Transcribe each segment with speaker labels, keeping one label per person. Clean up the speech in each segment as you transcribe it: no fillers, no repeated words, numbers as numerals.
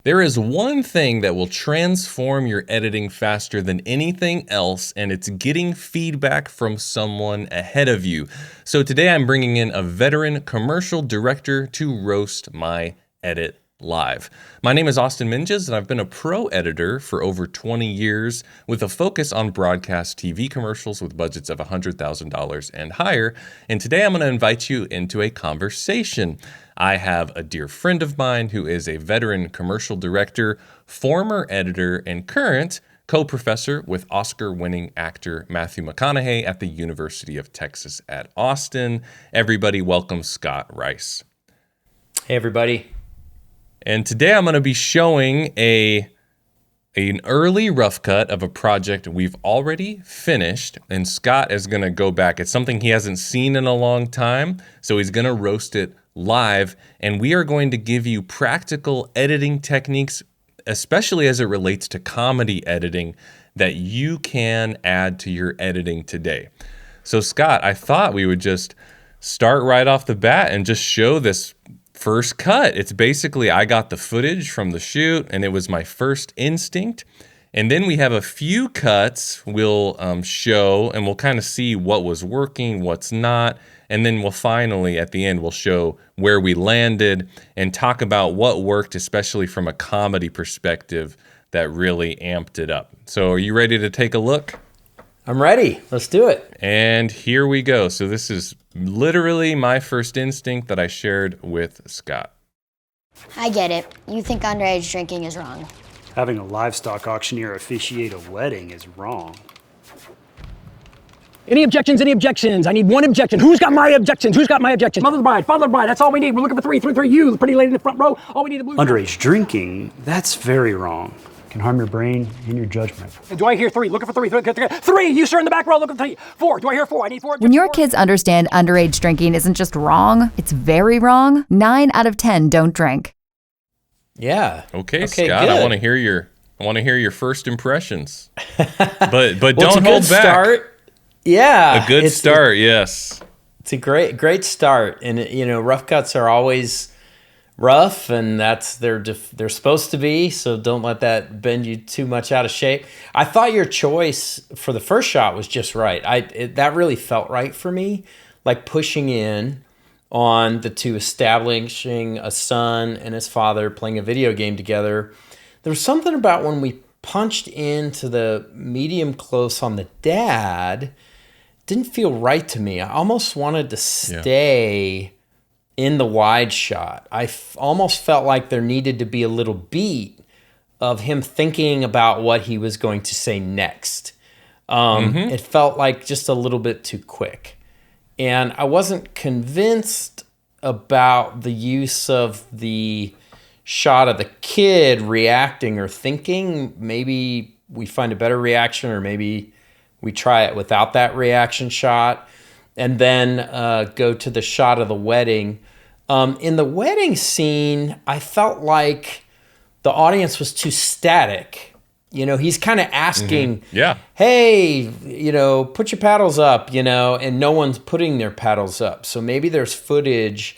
Speaker 1: There is one thing that will transform your editing faster than anything else, and it's getting feedback from someone ahead of you. So today I'm bringing in a veteran commercial director to roast my edit live. My name is Austen Menges, and I've been a pro editor for over 20 years with a focus on broadcast TV commercials with budgets of $100,000 and higher. And today I'm going to invite you into a conversation. I have a dear friend of mine who is a veteran commercial director, former editor, and current co-professor with Oscar-winning actor Matthew McConaughey at the University of Texas at Austin. Everybody welcome Scott Rice.
Speaker 2: Hey, everybody.
Speaker 1: And today I'm going to be showing an early rough cut of a project we've already finished, and Scott is going to go back. It's something he hasn't seen in a long time, so he's going to roast it live, and we are going to give you practical editing techniques, especially as it relates to comedy editing, that you can add to your editing today. So Scott, I thought we would just start right off the bat and just show this first cut. It's basically, I got the footage from the shoot and it was my first instinct. And then we have a few cuts we'll show, and we'll kind of see what was working, what's not. And then we'll finally, at the end, we'll show where we landed and talk about what worked, especially from a comedy perspective, that really amped it up. So are you ready to take a look?
Speaker 2: I'm ready. Let's do it.
Speaker 1: And here we go. So this is literally my first instinct that I shared with Scott.
Speaker 3: I get it. You think underage drinking is wrong.
Speaker 4: Having a livestock auctioneer officiate a wedding is wrong.
Speaker 5: Any objections? Any objections? I need one objection. Who's got my objections? Who's got my objections? Mother of the bride, father of the bride, that's all we need. We're looking for three. You, the pretty lady in the front row. All we need is blue.
Speaker 4: Underage drinking, that's very wrong. It can harm your brain and your judgment.
Speaker 5: Do I hear three? Looking for three. Three, you sir in the back row, looking for three. Four, do I hear four? I need four.
Speaker 6: When your kids understand underage drinking isn't just wrong, it's very wrong, 9 out of 10 don't drink.
Speaker 2: Yeah.
Speaker 1: Okay, Scott,
Speaker 2: good.
Speaker 1: I want to hear your first impressions. But
Speaker 2: Well,
Speaker 1: don't hold back.
Speaker 2: Start. Yeah.
Speaker 1: A good start, yes.
Speaker 2: It's a great start. And rough cuts are always rough, and that's they're supposed to be, so don't let that bend you too much out of shape. I thought your choice for the first shot was just right. That really felt right for me, like pushing in on the two, establishing a son and his father playing a video game together. There was something about when we punched into the medium close on the dad, didn't feel right to me. I almost wanted to stay in the wide shot. I almost felt like there needed to be a little beat of him thinking about what he was going to say next. It felt like just a little bit too quick. And I wasn't convinced about the use of the shot of the kid reacting or thinking. Maybe we find a better reaction, or maybe we try it without that reaction shot, and then go to the shot of the wedding. In the wedding scene, I felt like the audience was too static. He's kind of asking, hey, put your paddles up, and no one's putting their paddles up. So maybe there's footage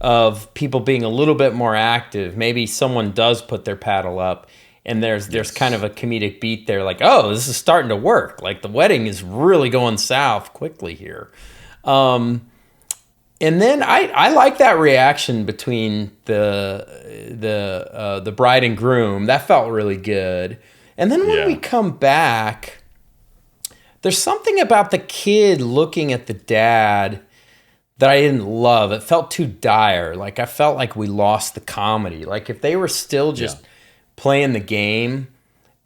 Speaker 2: of people being a little bit more active. Maybe someone does put their paddle up, and there's kind of a comedic beat there, like, oh, this is starting to work. Like the wedding is really going south quickly here. And then I like that reaction between the bride and groom. That felt really good. And then when we come back, there's something about the kid looking at the dad that I didn't love. It felt too dire. Like I felt like we lost the comedy. Like if they were still just playing the game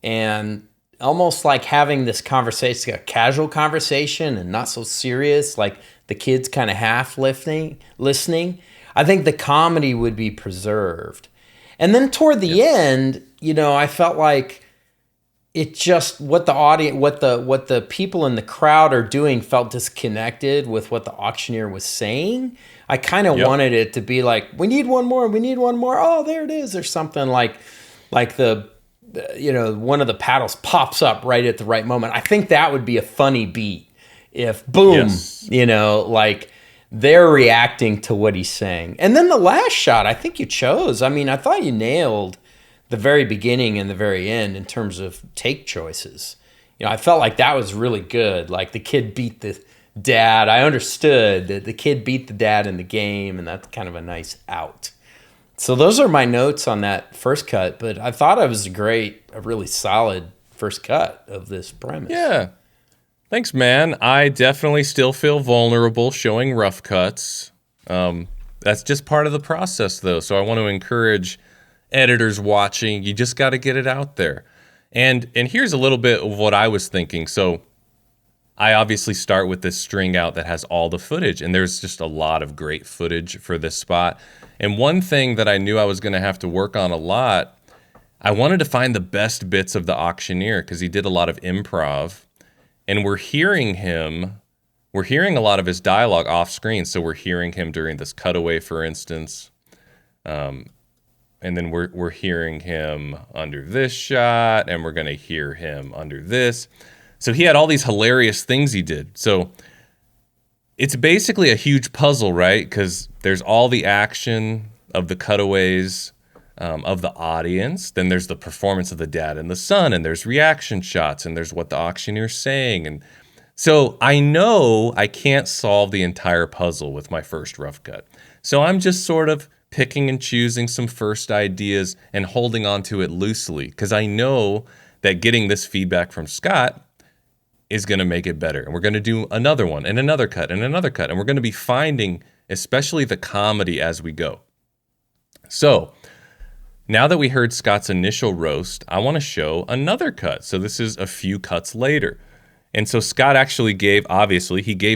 Speaker 2: and almost like having this conversation, a casual conversation and not so serious, like the kid's kind of half listening, I think the comedy would be preserved. And then toward the end, I felt like it just what the people in the crowd are doing felt disconnected with what the auctioneer was saying. I kind of wanted it to be like, we need one more. Oh, there it is, or something like the one of the paddles pops up right at the right moment. I think that would be a funny beat if boom, like they're reacting to what he's saying. And then the last shot, I think you chose. I mean, I thought you nailed the very beginning and the very end in terms of take choices. I felt like that was really good. Like the kid beat the dad. I understood that the kid beat the dad in the game, and that's kind of a nice out. So those are my notes on that first cut, but I thought it was a really solid first cut of this premise.
Speaker 1: Yeah. Thanks, man. I definitely still feel vulnerable showing rough cuts. That's just part of the process, though. So I want to encourage editors watching. You just got to get it out there. And here's a little bit of what I was thinking. So I obviously start with this string out that has all the footage, and there's just a lot of great footage for this spot. And one thing that I knew I was going to have to work on a lot, I wanted to find the best bits of the auctioneer because he did a lot of improv, and we're hearing a lot of his dialogue off screen. So we're hearing him during this cutaway, for instance. And then we're hearing him under this shot, and we're going to hear him under this. So he had all these hilarious things he did. So it's basically a huge puzzle, right? Because there's all the action of the cutaways of the audience. Then there's the performance of the dad and the son, and there's reaction shots, and there's what the auctioneer's saying. And so I know I can't solve the entire puzzle with my first rough cut. So I'm just sort of picking and choosing some first ideas and holding on to it loosely because I know that getting this feedback from Scott is going to make it better. And we're going to do another one and another cut and another cut. And we're going to be finding especially the comedy as we go. So now that we heard Scott's initial roast, I want to show another cut. So this is a few cuts later. And so Scott actually gave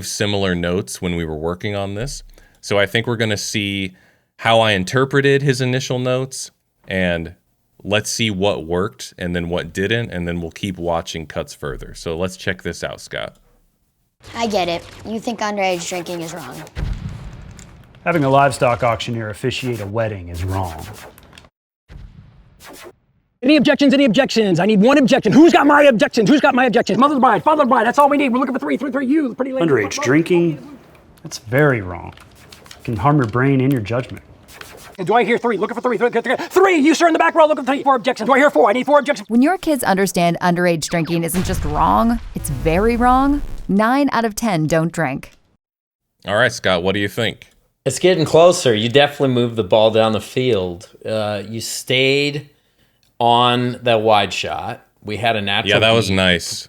Speaker 1: similar notes when we were working on this. So I think we're going to see how I interpreted his initial notes, and let's see what worked and then what didn't, and then we'll keep watching cuts further. So let's check this out, Scott.
Speaker 3: I get it. You think underage drinking is wrong.
Speaker 4: Having a livestock auctioneer officiate a wedding is wrong.
Speaker 5: Any objections? Any objections? I need one objection. Who's got my objections? Who's got my objections? Mother of the bride, father of the bride. That's all we need. We're looking for three. You, the pretty lady.
Speaker 4: Underage drinking, that's very wrong. It can harm your brain and your judgment.
Speaker 5: And do I hear three? Looking for three. Three. You, sir, in the back row. Looking for three. Four objections. Do I hear four? I need four objections.
Speaker 6: When your kids understand underage drinking isn't just wrong, it's very wrong, 9 out of 10 don't drink.
Speaker 1: All right, Scott, what do you think?
Speaker 2: It's getting closer. You definitely moved the ball down the field. You stayed on that wide shot. We had a natural.
Speaker 1: Yeah, that was nice.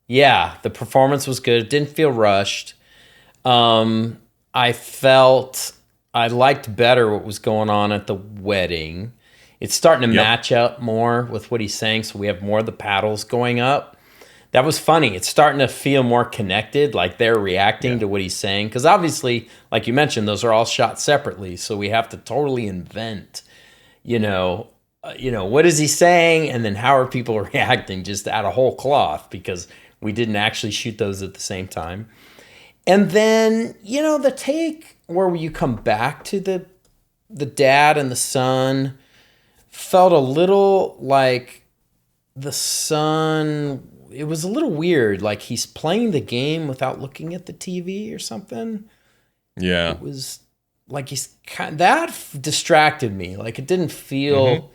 Speaker 2: Yeah, the performance was good. It didn't feel rushed. I felt I liked better what was going on at the wedding. It's starting to match up more with what he's saying, so we have more of the paddles going up. That was funny. It's starting to feel more connected, like they're reacting to what he's saying. Because obviously, like you mentioned, those are all shot separately, so we have to totally invent, what is he saying, and then how are people reacting just out of whole cloth, because we didn't actually shoot those at the same time. And then, the take where you come back to the dad and the son felt a little like the son, it was a little weird, like he's playing the game without looking at the TV or something.
Speaker 1: Yeah.
Speaker 2: It was like that distracted me. Like it didn't feel,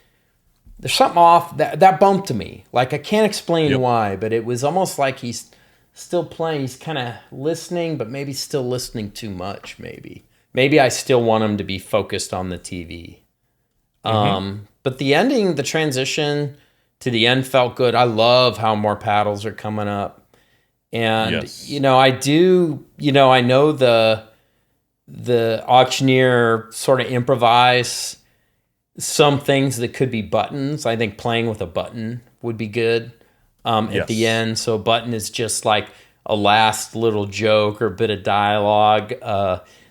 Speaker 2: there's something off, that bumped to me. Like I can't explain why, but it was almost like he's still playing. He's kind of listening, but maybe still listening too much, Maybe I still want him to be focused on the TV. But the ending, the transition to the end felt good. I love how more paddles are coming up. And, I know the auctioneer sort of improvise some things that could be buttons. I think playing with a button would be good at the end. So a button is just like a last little joke or bit of dialogue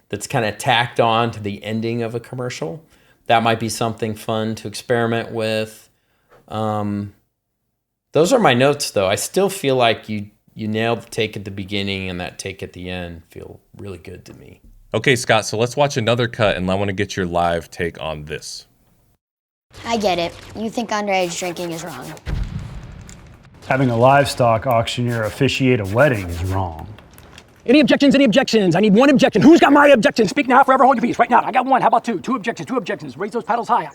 Speaker 2: that's kind of tacked on to the ending of a commercial. That might be something fun to experiment with. Those are my notes, though. I still feel like you nailed the take at the beginning, and that take at the end feel really good to me.
Speaker 1: Okay, Scott, so let's watch another cut, and I want to get your live take on this.
Speaker 3: I get it. You think underage drinking is wrong.
Speaker 4: Having a livestock auctioneer officiate a wedding is wrong.
Speaker 5: Any objections? Any objections? I need one objection. Who's got my objection? Speak now, forever hold your peace. Right now. I got one. How about two? Two objections. Raise those paddles higher.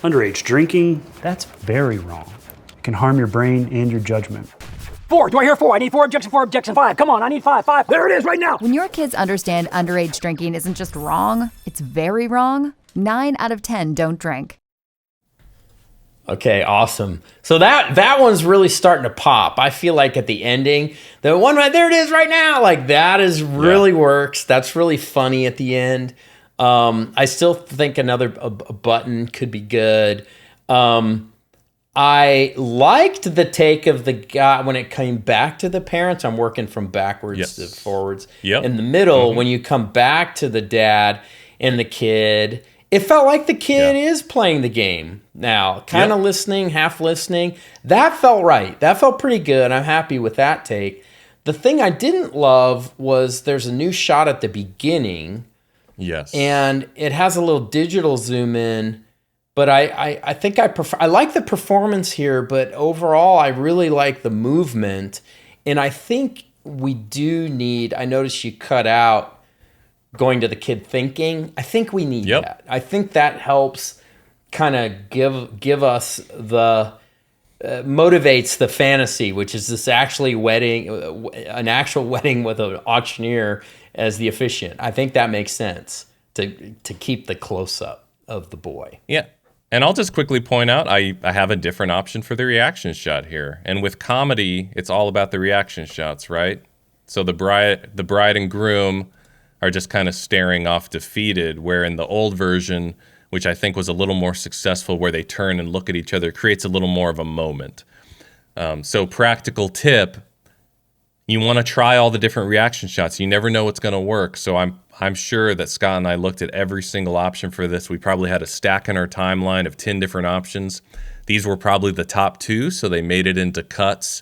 Speaker 4: Underage drinking, that's very wrong. It can harm your brain and your judgment.
Speaker 5: 4. Do I hear 4? I need 4 objections, 4 objections. 5. Come on, I need 5. 5. There it is right now.
Speaker 6: When your kids understand underage drinking isn't just wrong, it's very wrong, 9 out of 10 don't drink.
Speaker 2: Okay, awesome. So that one's really starting to pop. I feel like at the ending, the one right there it is right now, like that is really works. That's really funny at the end. I still think another a button could be good. I liked the take of the guy when it came back to the parents. I'm working from backwards to forwards.
Speaker 1: Yep.
Speaker 2: In the middle, when you come back to the dad and the kid, it felt like the kid is playing the game now, kind of listening, half listening. That felt right. That felt pretty good. I'm happy with that take. The thing I didn't love was there's a new shot at the beginning.
Speaker 1: Yes.
Speaker 2: And it has a little digital zoom in, but I think I like the performance here, but overall I really like the movement. And I think we do need, I noticed you cut out going to the kid thinking. I think we need that. I think that helps kind of give us the motivates the fantasy, which is this actually an actual wedding with an auctioneer as the officiant. I think that makes sense to keep the close up of the boy.
Speaker 1: Yeah. And I'll just quickly point out, I have a different option for the reaction shot here. And with comedy, it's all about the reaction shots, right? So the bride and groom are just kind of staring off defeated, where in the old version, which I think was a little more successful, where they turn and look at each other, creates a little more of a moment. So practical tip, you want to try all the different reaction shots. You never know what's going to work. So I'm sure that Scott and I looked at every single option for this. We probably had a stack in our timeline of 10 different options. These were probably the top 2, so they made it into cuts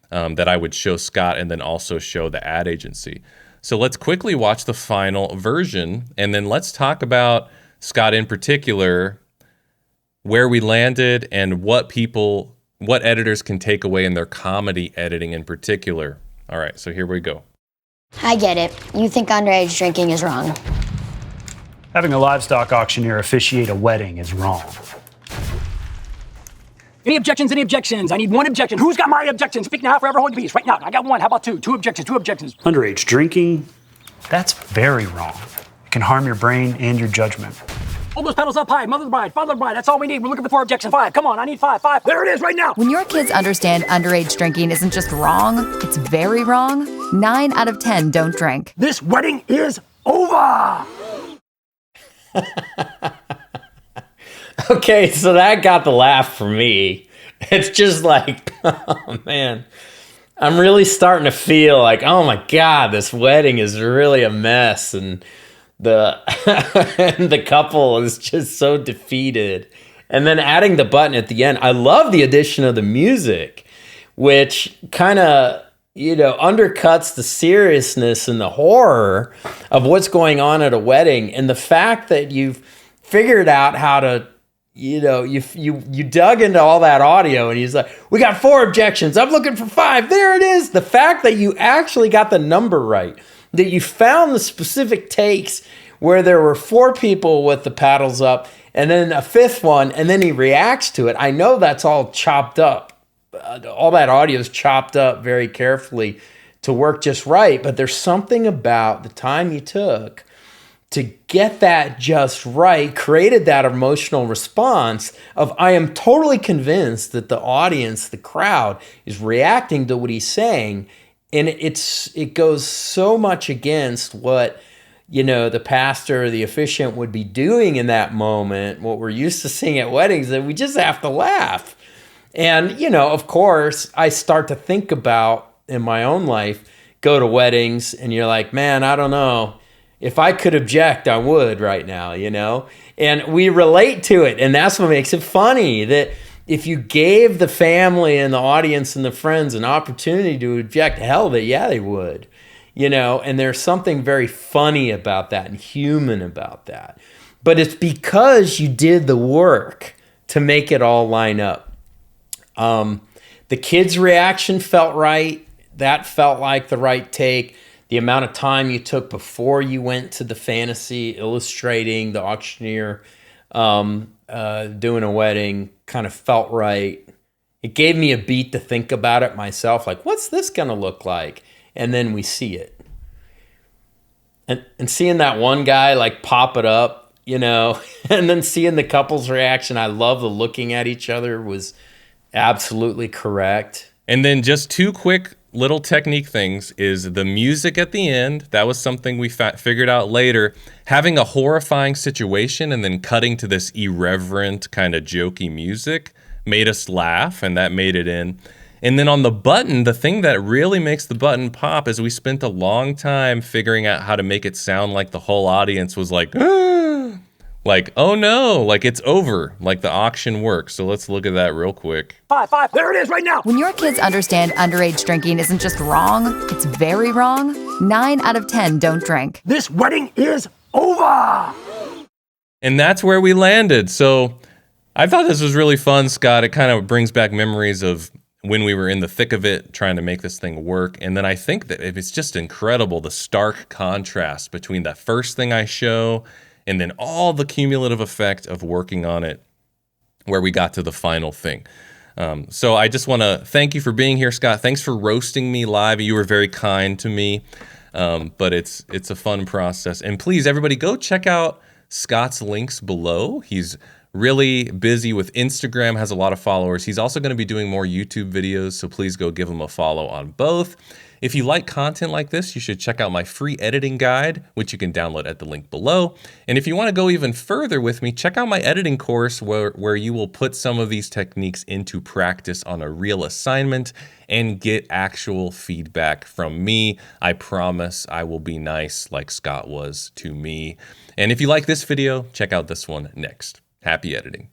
Speaker 1: that I would show Scott and then also show the ad agency. So let's quickly watch the final version, and then let's talk about, Scott in particular, where we landed and what editors can take away in their comedy editing in particular. All right, so here we go.
Speaker 3: I get it. You think underage drinking is wrong.
Speaker 4: Having a livestock auctioneer officiate a wedding is wrong.
Speaker 5: Any objections? Any objections? I need 1 objection. Who's got my objection? Speak now, forever hold your peace. Right now. I got 1. How about 2? 2 objections. 2 objections.
Speaker 4: Underage drinking, that's very wrong. It can harm your brain and your judgment.
Speaker 5: Hold those pedals up high. Mother of the bride, father of the bride. That's all we need. We're looking for 4 objections. 5. Come on, I need 5. 5. There it is right now.
Speaker 6: When your kids understand underage drinking isn't just wrong, it's very wrong, 9 out of 10 don't drink.
Speaker 5: This wedding is over.
Speaker 2: Okay, so that got the laugh for me. It's just like, oh man, I'm really starting to feel like, oh my God, this wedding is really a mess. And the couple is just so defeated. And then adding the button at the end. I love the addition of the music, which kind of, undercuts the seriousness and the horror of what's going on at a wedding. And the fact that you've figured out how to, you dug into all that audio, and he's like, we got 4 objections. I'm looking for 5. There it is. The fact that you actually got the number right, that you found the specific takes where there were 4 people with the paddles up and then a 5th one, and then he reacts to it. I know that's all chopped up. All that audio is chopped up very carefully to work just right, but there's something about the time you took to get that just right, created that emotional response of, I am totally convinced that the audience, the crowd, is reacting to what he's saying. And it goes so much against what, the pastor or the officiant would be doing in that moment, what we're used to seeing at weddings, that we just have to laugh. And, of course, I start to think about in my own life, go to weddings, and you're like, man, I don't know. If I could object, I would right now, And we relate to it, and that's what makes it funny, that if you gave the family and the audience and the friends an opportunity to object, hell, they would, And there's something very funny about that and human about that. But it's because you did the work to make it all line up. The kids' reaction felt right. That felt like the right take. The amount of time you took before you went to the fantasy illustrating the auctioneer doing a wedding kind of felt right. It gave me a beat to think about it myself, like, what's this going to look like? And then we see it. And seeing that one guy like pop it up, you know, and then seeing the couple's reaction, I love the looking at each other was absolutely correct.
Speaker 1: And then just two quick little technique things is the music at the end. That was something we figured out later. Having a horrifying situation and then cutting to this irreverent kind of jokey music made us laugh, and that made it in. And then on the button, the thing that really makes the button pop is we spent a long time figuring out how to make it sound like the whole audience was like, ah! Like, oh no, like it's over, like the auction works. So let's look at that real quick.
Speaker 5: 5, 5, there it is right now.
Speaker 6: When your kids understand underage drinking isn't just wrong, it's very wrong, 9 out of 10 don't drink.
Speaker 5: This wedding is over.
Speaker 1: And that's where we landed. So I thought this was really fun, Scott. It kind of brings back memories of when we were in the thick of it, trying to make this thing work. And then I think that it's just incredible, the stark contrast between that first thing I show and then all the cumulative effect of working on it where we got to the final thing. So I just want to thank you for being here, Scott. Thanks for roasting me live. You were very kind to me, but it's a fun process. And please, everybody, go check out Scott's links below. He's really busy with Instagram, has a lot of followers. He's also going to be doing more YouTube videos, so please go give him a follow on both. If you like content like this, you should check out my free editing guide, which you can download at the link below. And if you want to go even further with me, check out my editing course where you will put some of these techniques into practice on a real assignment and get actual feedback from me. I promise I will be nice like Scott was to me. And if you like this video, check out this one next. Happy editing.